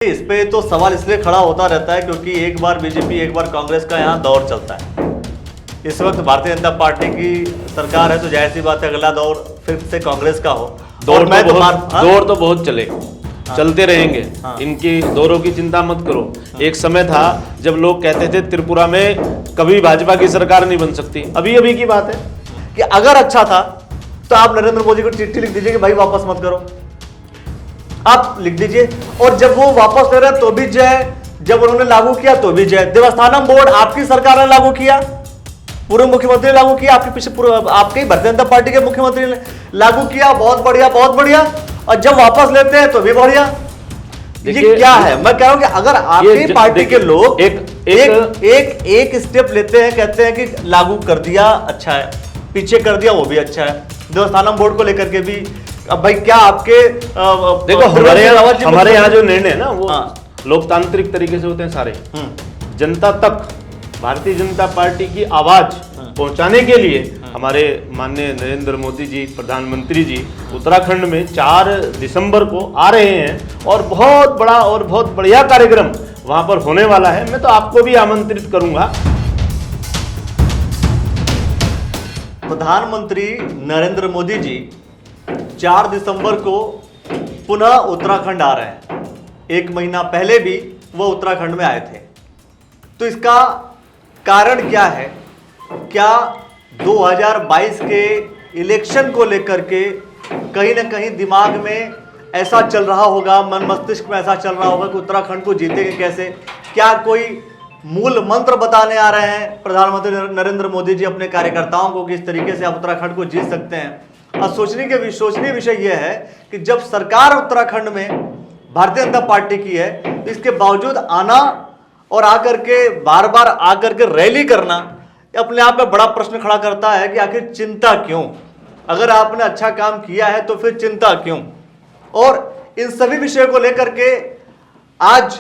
इस पे तो सवाल इसलिए खड़ा होता रहता है क्योंकि एक बार बीजेपी एक बार कांग्रेस का यहाँ दौर चलता है। इस वक्त भारतीय जनता पार्टी की सरकार है तो जाहिर सी बात है अगला दौर फिर से कांग्रेस का हो। दौर तो हाँ? बहुत चले चलते रहेंगे। इनकी दौरों की चिंता मत करो। एक समय था जब लोग कहते थे त्रिपुरा में कभी भाजपा की सरकार नहीं बन सकती। अभी की बात है कि अगर अच्छा था तो आप नरेंद्र मोदी को चिट्ठी लिख दीजिए कि भाई वापस मत करो, आप लिख दीजिए। और जब वो वापस ले रहे तो भी जय, जब उन्होंने लागू किया तो भी जय। देवस्थानम बोर्ड आपकी सरकार ने लागू किया, पूर्व मुख्यमंत्री ने लागू किया, आपके पीछे आपके भारतीय जनता पार्टी के मुख्यमंत्री ने लागू किया, बहुत बढ़िया बहुत बढ़िया। और जब वापस लेते हैं तो भी बढ़िया। ये क्या है? मैं कह रहा हूं कि अगर आपकी पार्टी के लोग एक स्टेप लेते हैं, कहते हैं कि लागू कर दिया अच्छा है, पीछे कर दिया वो भी अच्छा है, देवस्थानम बोर्ड को लेकर के भी। अब भाई क्या आपके देखो हमारे यहाँ जो निर्णय है ना वो लोकतांत्रिक तरीके से होते हैं सारे। जनता तक भारतीय जनता पार्टी की आवाज पहुंचाने के लिए हमारे माननीय नरेंद्र मोदी जी प्रधानमंत्री जी उत्तराखंड में 4 दिसंबर को आ रहे हैं और बहुत बड़ा और बहुत बढ़िया कार्यक्रम वहां पर होने वाला है। मैं तो आपको भी आमंत्रित करूंगा। प्रधानमंत्री नरेंद्र मोदी जी 4 दिसंबर को पुनः उत्तराखंड आ रहे हैं। 1 महीना पहले भी वो उत्तराखंड में आए थे। तो इसका कारण क्या है? क्या 2022 के इलेक्शन को लेकर के कहीं ना कहीं दिमाग में ऐसा चल रहा होगा, मन मस्तिष्क में ऐसा चल रहा होगा कि उत्तराखंड को जीतेंगे कैसे? क्या कोई मूल मंत्र बताने आ रहे हैं प्रधानमंत्री नरेंद्र मोदी जी अपने कार्यकर्ताओं को कि इस तरीके से आप उत्तराखंड को जीत सकते हैं? और सोचनीय विषय यह है कि जब सरकार उत्तराखंड में भारतीय जनता पार्टी की है, तो इसके बावजूद आना और आकर के बार बार आकर के रैली करना अपने आप में बड़ा प्रश्न खड़ा करता है कि आखिर चिंता क्यों? अगर आपने अच्छा काम किया है तो फिर चिंता क्यों? और इन सभी विषयों को लेकर के आज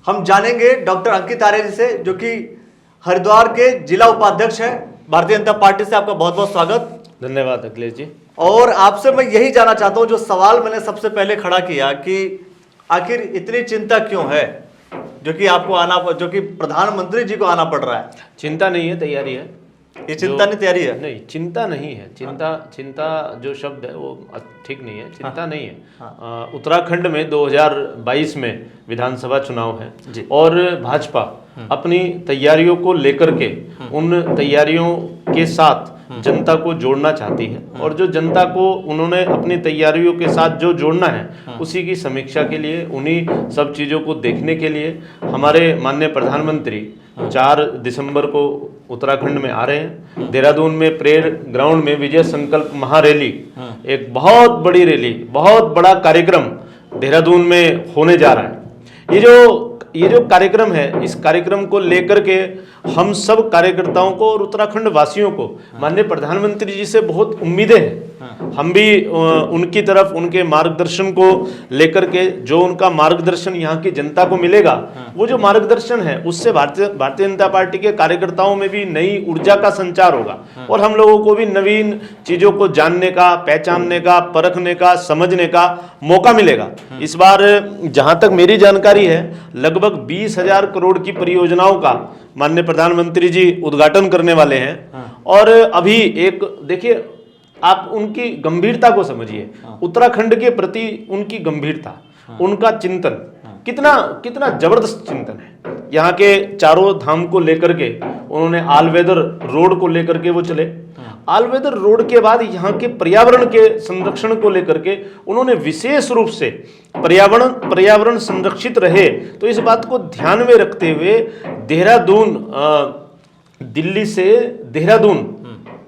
हम जानेंगे डॉक्टर अंकित आर्य जी से, जो कि हरिद्वार के जिला उपाध्यक्ष हैं भारतीय जनता पार्टी से। आपका बहुत बहुत स्वागत। धन्यवाद अखिलेश जी। और आपसे मैं यही जानना चाहता हूं, जो सवाल मैंने सबसे पहले खड़ा किया कि आखिर इतनी चिंता क्यों है, जो कि आपको आना, जो कि प्रधानमंत्री जी को आना पड़ रहा है? चिंता नहीं है, तैयारी है। ये चिंता नहीं, तैयारी है? नहीं, चिंता नहीं है। चिंता जो शब्द है वो ठीक नहीं है। चिंता नहीं है। उत्तराखंड में 2022 में विधानसभा चुनाव है और भाजपा अपनी तैयारियों को लेकर के उन तैयारियों के साथ जनता को जोड़ना चाहती है और जो जनता को उन्होंने अपनी तैयारियों के साथ जो जोड़ना है उसी की समीक्षा के लिए, उन्हीं सब चीज़ों को देखने के लिए हमारे माननीय प्रधानमंत्री 4 दिसंबर को उत्तराखंड में आ रहे हैं। देहरादून में परेड ग्राउंड में विजय संकल्प महारैली, एक बहुत बड़ी रैली, बहुत बड़ा कार्यक्रम देहरादून में होने जा रहा है। ये जो कार्यक्रम है, इस कार्यक्रम को लेकर के हम सब कार्यकर्ताओं को और उत्तराखंड वासियों को माननीय प्रधानमंत्री जी से बहुत उम्मीदें हैं। हम भी उनकी तरफ, उनके मार्गदर्शन को लेकर के, जो उनका मार्गदर्शन यहाँ की जनता को मिलेगा, वो जो मार्गदर्शन है उससे भारतीय जनता पार्टी के कार्यकर्ताओं में भी नई ऊर्जा का संचार होगा और हम लोगों को भी नवीन चीजों को जानने का, पहचानने का, परखने का, समझने का मौका मिलेगा। इस बार जहां तक मेरी जानकारी है लगभग 20,000 करोड़ की परियोजनाओं का माननीय प्रधानमंत्री जी उद्घाटन करने वाले हैं। और अभी एक देखिए, आप उनकी गंभीरता को समझिए, उत्तराखंड के प्रति उनकी गंभीरता, उनका चिंतन कितना जबरदस्त चिंतन है। यहाँ के चारों धाम को लेकर के उन्होंने ऑलवेदर रोड को लेकर के वो चले। ऑलवेदर रोड के बाद यहाँ के पर्यावरण के संरक्षण को लेकर के उन्होंने विशेष रूप से पर्यावरण संरक्षित रहे, तो इस बात को ध्यान में रखते हुए देहरादून, दिल्ली से देहरादून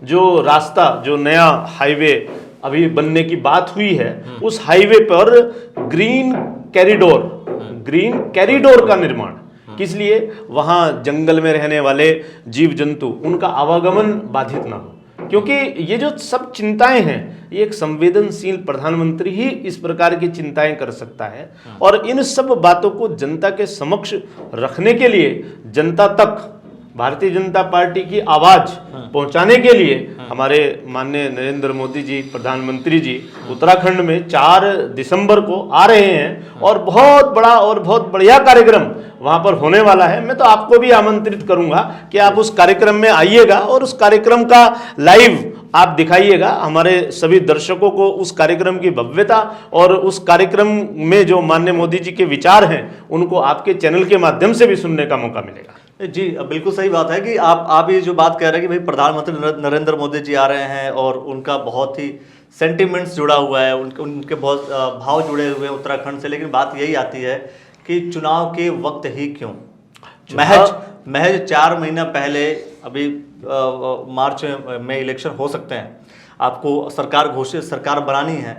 जो रास्ता, जो नया हाईवे अभी बनने की बात हुई है, उस हाईवे पर ग्रीन कैरिडोर का निर्माण, किस लिए? वहां जंगल में रहने वाले जीव जंतु, उनका आवागमन बाधित ना हो। क्योंकि ये जो सब चिंताएं हैं, ये एक संवेदनशील प्रधानमंत्री ही इस प्रकार की चिंताएं कर सकता है। और इन सब बातों को जनता के समक्ष रखने के लिए जनता तक भारतीय जनता पार्टी की आवाज पहुंचाने के लिए हमारे माननीय नरेंद्र मोदी जी प्रधानमंत्री जी उत्तराखंड में 4 दिसंबर को आ रहे हैं और बहुत बड़ा और बहुत बढ़िया कार्यक्रम वहां पर होने वाला है। मैं तो आपको भी आमंत्रित करूंगा कि आप उस कार्यक्रम में आइएगा और उस कार्यक्रम का लाइव आप दिखाइएगा हमारे सभी दर्शकों को उस कार्यक्रम की भव्यता और उस कार्यक्रम में जो माननीय मोदी जी के विचार हैं उनको आपके चैनल के माध्यम से भी सुनने का मौका मिलेगा। जी बिल्कुल सही बात है कि आप ये जो बात कह रहे हैं कि भाई प्रधानमंत्री नरेंद्र मोदी जी आ रहे हैं और उनका बहुत ही सेंटिमेंट्स जुड़ा हुआ है, उनके बहुत भाव जुड़े हुए हैं उत्तराखंड से, लेकिन बात यही आती है कि चुनाव के वक्त ही क्यों, महज 4 महीना पहले, अभी मार्च में इलेक्शन हो सकते हैं, आपको सरकार बनानी है,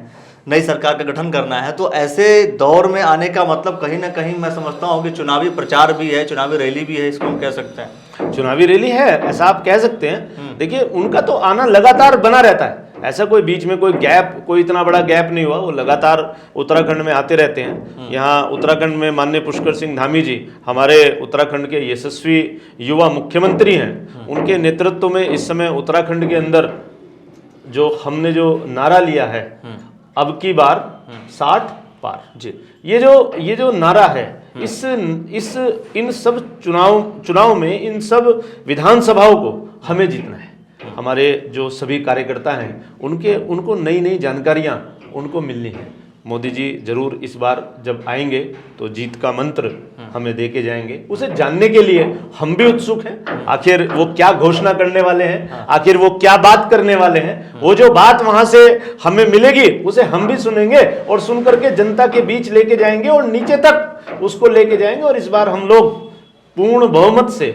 नई सरकार का गठन करना है, तो ऐसे दौर में आने का मतलब कहीं ना कहीं मैं समझता हूँ कि चुनावी प्रचार भी है, चुनावी रैली भी है, इसको हम कह सकते हैं। चुनावी रैली है ऐसा आप कह सकते हैं। देखिए उनका तो आना लगातार बना रहता है, ऐसा कोई बीच में कोई इतना बड़ा गैप नहीं हुआ, वो लगातार उत्तराखंड में आते रहते हैं। यहाँ उत्तराखंड में माननीय पुष्कर सिंह धामी जी हमारे उत्तराखंड के यशस्वी युवा मुख्यमंत्री हैं, उनके नेतृत्व में इस समय उत्तराखंड के अंदर हमने जो नारा लिया है अब की बार 60 पार जी, ये जो नारा है इन सब चुनाव में इन सब विधानसभाओं को हमें जीतना है। हमारे जो सभी कार्यकर्ता हैं उनको नई नई जानकारियां उनको मिलनी है। मोदी जी जरूर इस बार जब आएंगे तो जीत का मंत्र हमें दे के जाएंगे, उसे जानने के लिए हम भी उत्सुक हैं। आखिर वो क्या घोषणा करने वाले हैं, आखिर वो क्या बात करने वाले हैं, वो जो बात वहां से हमें मिलेगी उसे हम भी सुनेंगे और सुन करके जनता के बीच लेके जाएंगे और नीचे तक उसको लेके जाएंगे। और इस बार हम लोग पूर्ण बहुमत से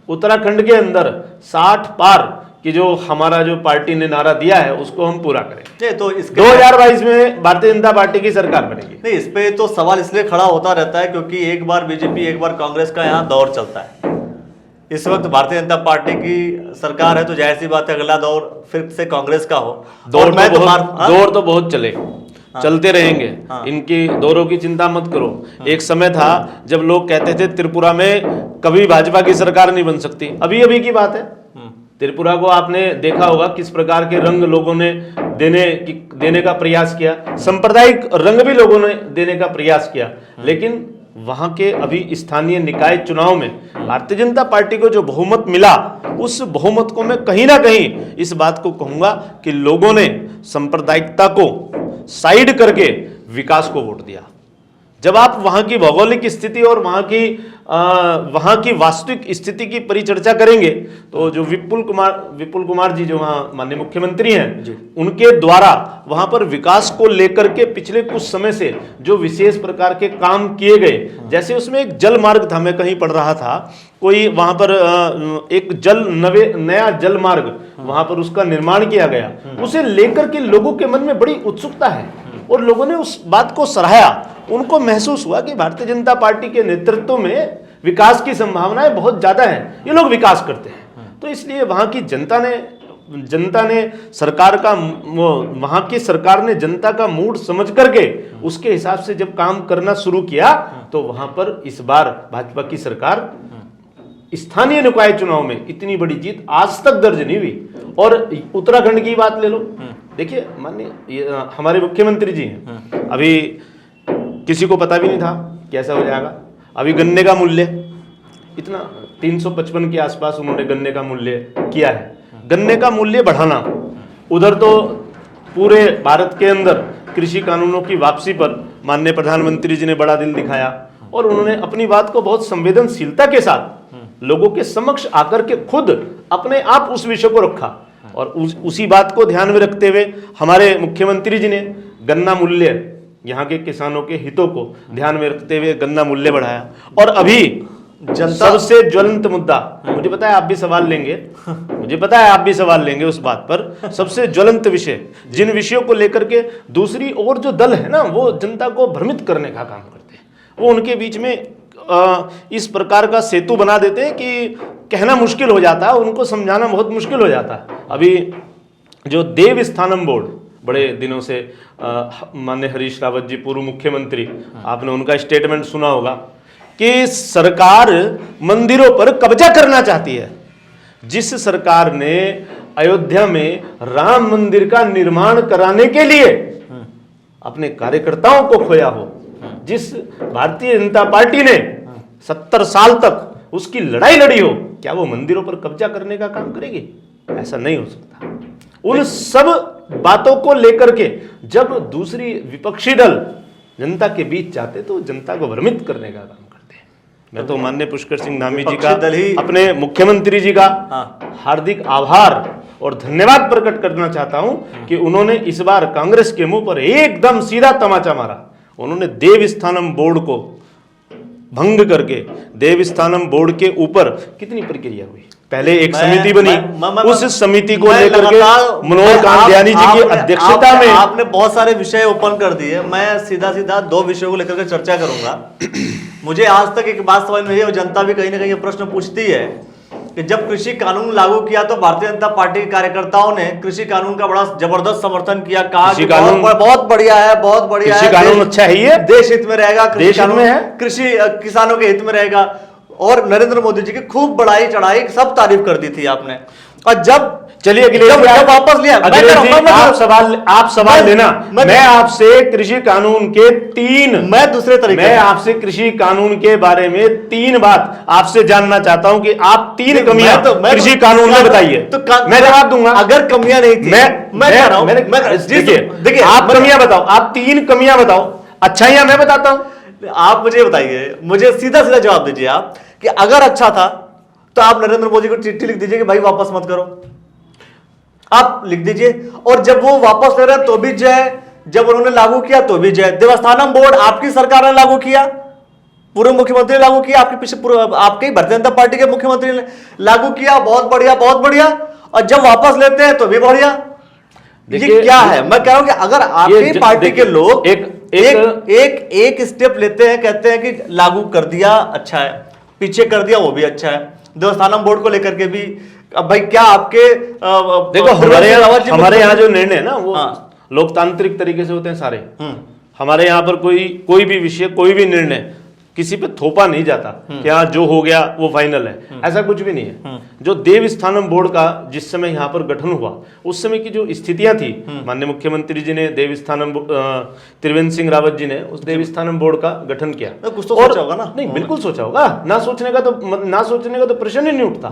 उत्तराखंड के अंदर 60 पार कि जो हमारा जो पार्टी ने नारा दिया है उसको हम पूरा करें। तो 2022 में भारतीय जनता पार्टी की सरकार बनेगी। नहीं, इस पे तो सवाल इसलिए खड़ा होता रहता है क्योंकि एक बार बीजेपी एक बार कांग्रेस का यहाँ दौर चलता है। इस वक्त भारतीय जनता पार्टी की सरकार है तो जाहिर सी बात है अगला दौर फिर से कांग्रेस का हो। दौर तो बहुत चले, चलते रहेंगे। इनकी दौरों की चिंता मत करो। एक समय था जब लोग कहते थे त्रिपुरा में कभी भाजपा की सरकार नहीं बन सकती, अभी की बात है। त्रिपुरा को आपने देखा होगा किस प्रकार के रंग लोगों ने देने का प्रयास किया, सांप्रदायिक रंग भी लोगों ने देने का प्रयास किया, लेकिन वहां के अभी स्थानीय निकाय चुनाव में भारतीय जनता पार्टी को जो बहुमत मिला उस बहुमत को मैं कहीं ना कहीं इस बात को कहूंगा कि लोगों ने सांप्रदायिकता को साइड करके विकास को वोट दिया। जब आप वहां की भौगोलिक स्थिति और वहां की वास्तविक स्थिति की परिचर्चा करेंगे तो जो विपुल कुमार जी जो वहां माननीय मुख्यमंत्री हैं उनके द्वारा वहां पर विकास को लेकर के पिछले कुछ समय से जो विशेष प्रकार के काम किए गए, जैसे उसमें एक जल मार्ग था, मैं कहीं पढ़ रहा था, कोई वहां पर एक नया जल मार्ग वहां पर उसका निर्माण किया गया, उसे लेकर के लोगों के मन में बड़ी उत्सुकता है और लोगों ने उस बात को सराहा। उनको महसूस हुआ कि भारतीय जनता पार्टी के नेतृत्व में विकास की संभावनाएं बहुत ज्यादा हैं, ये लोग विकास करते हैं। तो इसलिए वहां की जनता ने सरकार का वहां की सरकार ने जनता का मूड समझ करके उसके हिसाब से जब काम करना शुरू किया तो वहां पर इस बार भाजपा की सरकार स्थानीय निकाय चुनाव में इतनी बड़ी जीत आज तक दर्ज नहीं हुई। और उत्तराखंड की बात ले लो, देखिए माननीय हमारे मुख्यमंत्री जी हैं, अभी किसी को पता भी नहीं था कैसा हो जाएगा। अभी गन्ने का मूल्य इतना 355 के आसपास उन्होंने गन्ने का मूल्य किया है। गन्ने का मूल्य बढ़ाना, उधर तो पूरे भारत के अंदर कृषि कानूनों की वापसी पर माननीय प्रधानमंत्री जी ने बड़ा दिल दिखाया और उन्होंने अपनी बात को बहुत संवेदनशीलता के साथ लोगों के समक्ष आकर के खुद अपने आप उस विषय को रखा और उसी बात को ध्यान में रखते हुए हमारे मुख्यमंत्री जी ने गन्ना मूल्य, यहाँ के किसानों के हितों को ध्यान में रखते हुए गन्ना मूल्य बढ़ाया। और अभी जनता सबसे ज्वलंत मुद्दा, मुझे पता है आप भी सवाल लेंगे, उस बात पर सबसे ज्वलंत विषय, जिन विषयों को लेकर के दूसरी ओर जो दल है ना वो जनता को भ्रमित करने का काम करते हैं, वो उनके बीच में इस प्रकार का सेतु बना देते हैं कि कहना मुश्किल हो जाता है, उनको समझाना बहुत मुश्किल हो जाता है। अभी जो देवस्थानम बोर्ड बड़े दिनों से माननीय हरीश रावत जी पूर्व मुख्यमंत्री, आपने उनका स्टेटमेंट सुना होगा कि सरकार मंदिरों पर कब्जा करना चाहती है। जिस सरकार ने अयोध्या में राम मंदिर का निर्माण कराने के लिए अपने कार्यकर्ताओं को खोया हो, जिस भारतीय जनता पार्टी ने 70 साल तक उसकी लड़ाई लड़ी हो, क्या वो मंदिरों पर कब्जा करने का काम करेगी? ऐसा नहीं हो सकता। उन सब बातों को लेकर के जब दूसरी विपक्षी दल जनता के बीच जाते तो जनता को भ्रमित करने का काम करते हैं। मैं तो माननीय पुष्कर सिंह धामी जी का, अपने मुख्यमंत्री जी का हार्दिक आभार और धन्यवाद प्रकट करना चाहता हूं कि उन्होंने इस बार कांग्रेस के मुंह पर एकदम सीधा तमाचा मारा। उन्होंने देवस्थानम बोर्ड को भंग करके देवस्थानम बोर्ड के ऊपर कितनी प्रक्रिया हुई, पहले एक समिति बनी, उस समिति को लेकर के मनोहर कांतियानी जी की अध्यक्षता में आपने बहुत सारे विषय ओपन कर दिए। मैं सीधा सीधा 2 विषयों को लेकर के चर्चा करूंगा। मुझे आज तक एक बात समझ में आई और जनता भी कहीं ना कहीं ये प्रश्न पूछती है कि जब कृषि कानून लागू किया तो भारतीय जनता पार्टी के कार्यकर्ताओं ने कृषि कानून का बड़ा जबरदस्त समर्थन किया, कहा कि बहुत बढ़िया है, बहुत बढ़िया है, कृषि कानून अच्छा ही है, देश हित में रहेगा, देश हित में है, कृषि किसानों के हित में रहेगा। और नरेंद्र मोदी जी की खूब बढ़ाई चढ़ाई सब तारीफ कर दी थी आपने। और जब चलिए अखिलेश जी वापस लिया, आप सवाल लेना। मैं आपसे कृषि कानून के 3 मैं दूसरे तरीके मैं आपसे कृषि कानून के बारे में 3 बात आपसे जानना चाहता हूं कि आप 3 कमियां कृषि कानून में बताइए, तो मैं जवाब दूंगा। अगर कमियां नहीं थी, मैं कह रहा हूं, देखिए आप कमियां बताओ, आप 3 कमियां बताओ, अच्छाइयां मैं बताता हूं, आप मुझे बताइए। मुझे सीधा सीधा जवाब दीजिए आप कि अगर अच्छा था तो आप नरेंद्र मोदी को चिट्ठी लिख दीजिए कि भाई वापस मत करो, आप लिख दीजिए। और जब वो वापस ले रहे हैं तो भी जय, जब उन्होंने लागू किया तो भी जय। देवस्थानम बोर्ड आपकी सरकार ने लागू किया, पूर्व मुख्यमंत्री ने लागू किया, आपके पीछे आपके भारतीय जनता पार्टी के मुख्यमंत्री ने लागू किया, बहुत बढ़िया बहुत बढ़िया। और जब वापस लेते हैं तो भी बढ़िया। ये क्या है? मैं कह रहा हूं कि अगर आपकी पार्टी के लोग एक स्टेप लेते हैं, कहते हैं कि लागू कर दिया अच्छा है, पीछे कर दिया वो भी अच्छा है, देवस्थानम बोर्ड को लेकर के भी। अब भाई क्या आपके देखो हमारे यहाँ जो निर्णय है ना वो लोकतांत्रिक तरीके से होते हैं सारे। हमारे यहाँ पर कोई भी विषय, कोई भी निर्णय किसी पे थोपा नहीं जाता कि हाँ जो हो गया वो फाइनल है, ऐसा कुछ भी नहीं है। जो देवस्थानम बोर्ड का जिस समय यहाँ पर गठन हुआ उस समय की जो स्थितियां थी, माननीय मुख्यमंत्री जी ने देवस्थानम त्रिवेंद्र सिंह रावत जी ने उस देवस्थानम बोर्ड का गठन किया। कुछ तो सोचा होगा ना? नहीं, बिल्कुल सोचा होगा, ना सोचने का तो प्रश्न ही नहीं उठता।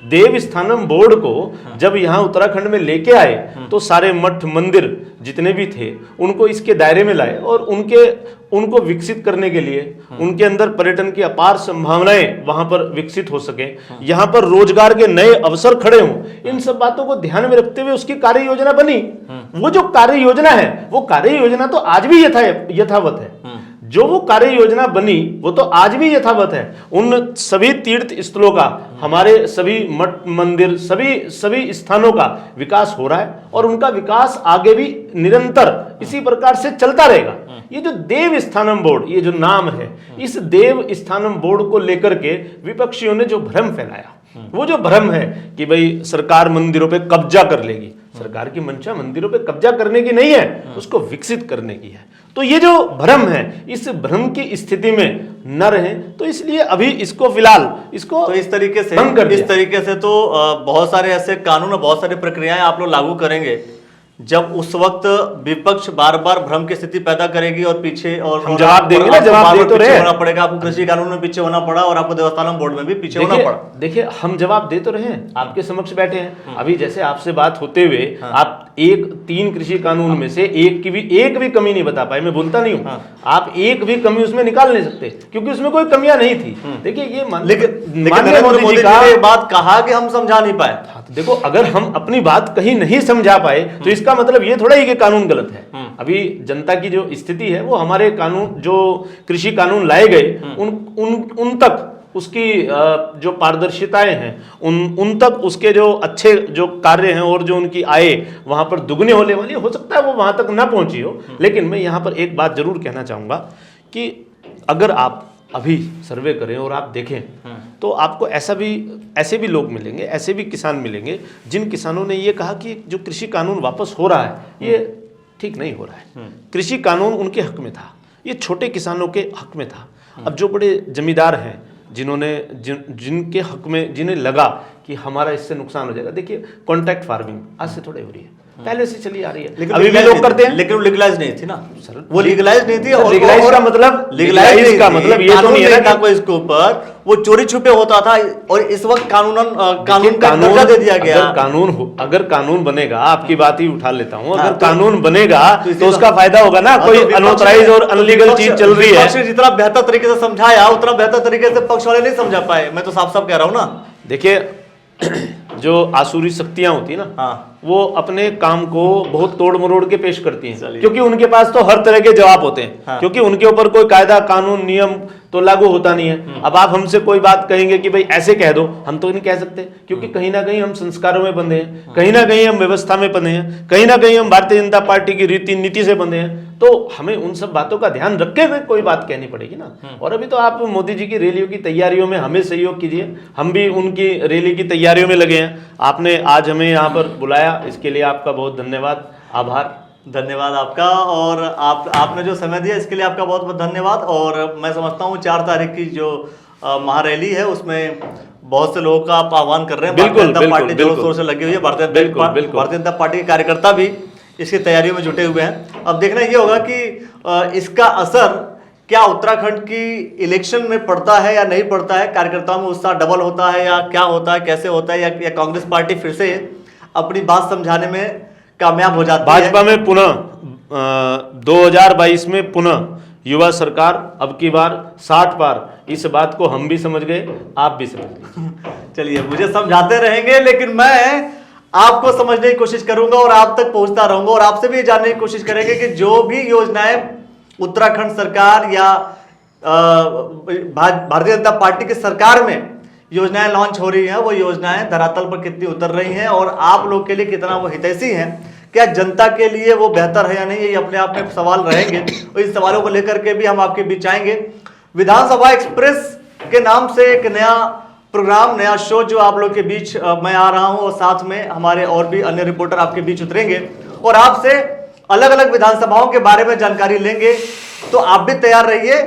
देवस्थानम बोर्ड को जब यहाँ उत्तराखंड में लेके आए तो सारे मठ मंदिर जितने भी थे उनको इसके दायरे में लाए और उनको विकसित करने के लिए उनके अंदर पर्यटन की अपार संभावनाएं वहां पर विकसित हो सके, यहां पर रोजगार के नए अवसर खड़े हों, इन सब बातों को ध्यान में रखते हुए उसकी कार्य योजना बनी। वो जो कार्य योजना है वो कार्य योजना तो आज भी यथावत है। जो वो कार्य योजना बनी वो तो आज भी यथावत है। उन सभी तीर्थ स्थलों का, हमारे सभी मठ मंदिर, सभी स्थानों का विकास हो रहा है और उनका विकास आगे भी निरंतर इसी प्रकार से चलता रहेगा। ये जो देवस्थानम बोर्ड, ये जो नाम है, इस देवस्थानम बोर्ड को लेकर के विपक्षियों ने जो भ्रम फैलाया, वो जो भ्रम है कि भाई सरकार मंदिरों पे कब्जा कर लेगी, सरकार की मंशा मंदिरों पे कब्जा करने की नहीं है, उसको विकसित करने की है। तो ये जो भ्रम है, इस भ्रम की स्थिति में न रहे, तो इसलिए अभी इसको फिलहाल इसको तो इस तरीके से तो बहुत सारे ऐसे कानून और बहुत सारी प्रक्रियाएं आप लोग लागू करेंगे जब उस वक्त विपक्ष बार बार भ्रम की स्थिति पैदा करेगी और पीछे और हम जवाब देंगे ना, जवाब दे तो रहे होना पड़ेगा। आपको कृषि कानून में पीछे होना पड़ा और आपको देवस्थानम बोर्ड में भी पीछे होना पड़ा। देखिए हम जवाब दे तो रहे हैं, आपके समक्ष बैठे हैं। अभी जैसे आपसे बात होते हुए आप 3 कृषि कानून में से एक भी कमी नहीं बता पाए। मैं बोलता नहीं हूँ, आप एक भी कमी उसमें निकाल नहीं सकते क्योंकि उसमें कोई कमियां नहीं थी। देखिए ये नरेंद्र मोदी जी ने बात कहा कि हम समझा नहीं पाए। देखो अगर हम अपनी बात कहीं नहीं समझा पाए तो इसका मतलब ये थोड़ा ही कि कानून गलत है। अभी जनता की जो स्थिति है वो हमारे कानून, जो कृषि कानून लाए गए उन तक उसकी जो पारदर्शिताएं हैं उन तक उसके जो अच्छे जो कार्य हैं और जो उनकी आय वहां पर दुगनी होने वाली, हो सकता है वो वहां तक ना पहुंची हो। लेकिन मैं यहां पर एक बात जरूर कहना चाहूंगा कि अगर आप अभी सर्वे करें और आप देखें तो आपको ऐसे भी लोग मिलेंगे, ऐसे भी किसान मिलेंगे जिन किसानों ने ये कहा कि जो कृषि कानून वापस हो रहा है ये ठीक नहीं हो रहा है। कृषि कानून उनके हक में था, ये छोटे किसानों के हक में था। अब जो बड़े जमींदार हैं जिन्होंने जिनके हक में जिन्हें लगा कि हमारा इससे नुकसान हो जाएगा, देखिए कॉन्ट्रैक्ट फार्मिंग आज से थोड़े हो रही है, पहले से चली आ रही है, लेकिन अभी भी लोग करते हैं, लेकिन वो लीगलाइज नहीं थी ना सर, वो लीगलाइज नहीं थी। और लीगलाइज का मतलब लीगलाइज का मतलब ये तो नहीं है ना कोई इसके ऊपर वो चोरी छुपे होता था, और इस वक्त कानून का दर्जा दे दिया गया। अगर कानून बनेगा, आपकी बात ही उठा लेता हूं, अगर कानून बनेगा तो उसका फायदा होगा ना। कोई अनऑथराइज और अनलीगल चीज चल रही है, जितना बेहतर तरीके से समझाया उतना बेहतर तरीके से पक्ष वाले नहीं समझा पाए। मैं तो साफ साफ कह रहा हूँ ना। देखिए जो आसुरी शक्तियां होती है ना, हाँ, वो अपने काम को बहुत तोड़ मरोड़ के पेश करती हैं, क्योंकि उनके पास तो हर तरह के जवाब होते हैं। हाँ। क्योंकि उनके ऊपर कोई कायदा कानून नियम तो लागू होता नहीं है। अब आप हमसे कोई बात कहेंगे कि भाई ऐसे कह दो, हम तो नहीं कह सकते, क्योंकि कहीं ना कहीं हम संस्कारों में बंधे हैं, कहीं ना कहीं हम व्यवस्था में बंधे हैं, कहीं ना कहीं हम भारतीय जनता पार्टी की रीति नीति से बंधे हैं। तो हमें उन सब बातों का ध्यान रखते हुए कोई बात कहनी पड़ेगी ना। और अभी तो आप मोदी जी की रैलियों की तैयारियों में हमें सहयोग कीजिए, हम भी उनकी रैली की तैयारियों में लगे हैं। आपने आज हमें यहाँ पर बुलाया, इसके लिए आपका बहुत धन्यवाद, आभार। धन्यवाद आपका, और आपने जो समय दिया इसके लिए आपका बहुत बहुत धन्यवाद। और मैं समझता हूँ 4 तारीख की जो महारैली है उसमें बहुत से लोगों का आप आह्वान कर रहे हैं। भारतीय जनता पार्टी जोर शोर से लगी हुई है, भारतीय जनता पार्टी के कार्यकर्ता भी इसकी तैयारियों में जुटे हुए हैं। अब देखना ये होगा कि इसका असर क्या उत्तराखंड की इलेक्शन में पड़ता है या नहीं पड़ता है, कार्यकर्ताओं में उत्साह डबल होता है या क्या होता है, कैसे होता है, या कांग्रेस पार्टी फिर से अपनी बात समझाने में कामयाब हो जाती है। भाजपा में पुनः 2022 में पुनः युवा सरकार अब की बार 60 पार, इस बात को हम भी समझ गए, आप भी समझ गए। चलिए, मुझे समझाते रहेंगे लेकिन मैं आपको समझने की कोशिश करूंगा और आप तक पहुंचता रहूंगा, और आपसे भी जानने की कोशिश करेंगे कि जो भी योजनाएं उत्तराखंड सरकार या भारतीय जनता पार्टी की सरकार में योजनाएं लॉन्च हो रही हैं, वो योजनाएं धरातल पर कितनी उतर रही हैं और आप लोग के लिए कितना वो हितैषी हैं, क्या जनता के लिए वो बेहतर है या नहीं, ये अपने आप में सवाल रहेंगे। और इन सवालों को लेकर के भी हम आपके बीच आएंगे। विधानसभा एक्सप्रेस के नाम से एक नया प्रोग्राम, नया शो जो आप लोग के बीच मैं आ रहा हूं, और साथ में हमारे और भी अन्य रिपोर्टर आपके बीच उतरेंगे और आपसे अलग अलग विधानसभाओं के बारे में जानकारी लेंगे। तो आप भी तैयार रहिए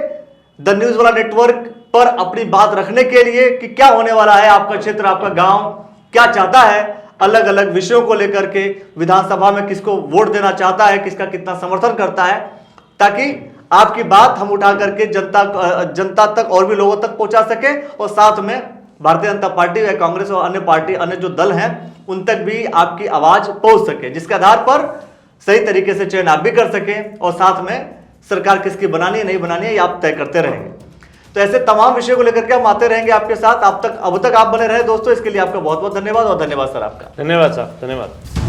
द न्यूज वाला नेटवर्क पर अपनी बात रखने के लिए कि क्या होने वाला है, आपका क्षेत्र, आपका गांव क्या चाहता है, अलग अलग विषयों को लेकर के विधानसभा में किसको वोट देना चाहता है, किसका कितना समर्थन करता है, ताकि आपकी बात हम उठा करके जनता तक और भी लोगों तक पहुंचा सके, और साथ में भारतीय जनता पार्टी या कांग्रेस और अन्य जो दल हैं उन तक भी आपकी आवाज पहुंच सके, जिसके आधार पर सही तरीके से चयन आप भी कर सकें, और साथ में सरकार किसकी बनानी है नहीं बनानी है ये आप तय करते रहेंगे। तो ऐसे तमाम विषयों को लेकर के हम आते रहेंगे आपके साथ। अब तक आप बने रहे दोस्तों, इसके लिए आपका बहुत बहुत धन्यवाद, और धन्यवाद सर आपका। धन्यवाद साहब, धन्यवाद।